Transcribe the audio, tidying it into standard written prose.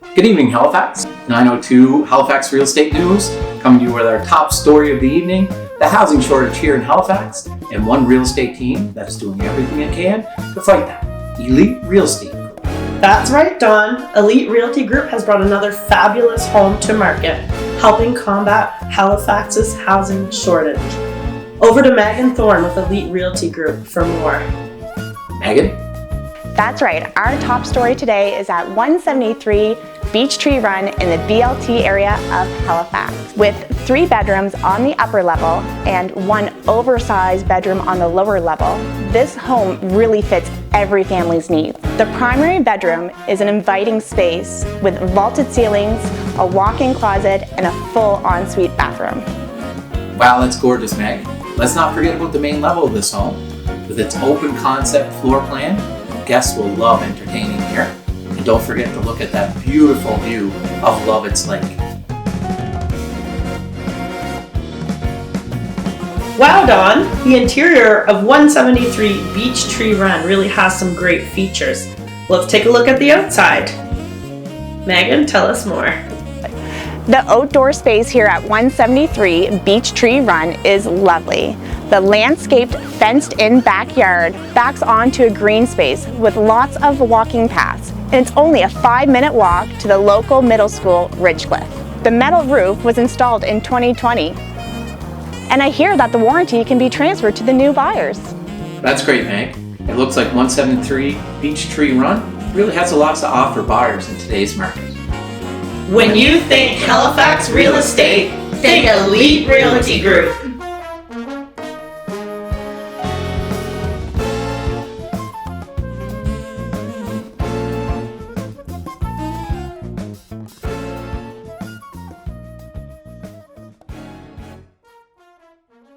Good evening, Halifax. 902 Halifax Real Estate News, coming to you with our top story of the evening, the housing shortage here in Halifax, and one real estate team that is doing everything it can to fight that. Elite Real Estate Group. That's right, Don. Elite Realty Group has brought another fabulous home to market, helping combat Halifax's housing shortage. Over to Megan Thorne with Elite Realty Group for more. Megan? That's right. Our top story today is at 173 Beech Tree Run in the BLT area of Halifax, with 3 bedrooms on the upper level and 1 oversized bedroom on the lower level. This home really fits every family's needs. The primary bedroom is an inviting space with vaulted ceilings, a walk-in closet, and a full ensuite bathroom. Wow, that's gorgeous, Meg. Let's not forget about the main level of this home. With its open concept floor plan, guests will love entertaining here. And don't forget to look at that beautiful view of Lovett Lake. Wow, Don! The interior of 173 Beech Tree Run really has some great features. Let's take a look at the outside. Megan, tell us more. The outdoor space here at 173 Beech Tree Run is lovely. The landscaped, fenced-in backyard backs onto a green space with lots of walking paths, and it's only a 5-minute walk to the local middle school, Ridgecliffe. The metal roof was installed in 2020, and I hear that the warranty can be transferred to the new buyers. That's great, Meg. It looks like 173 Beech Tree Run really has a lot to offer buyers in today's market. When you think Halifax real estate, think Elite Realty Group.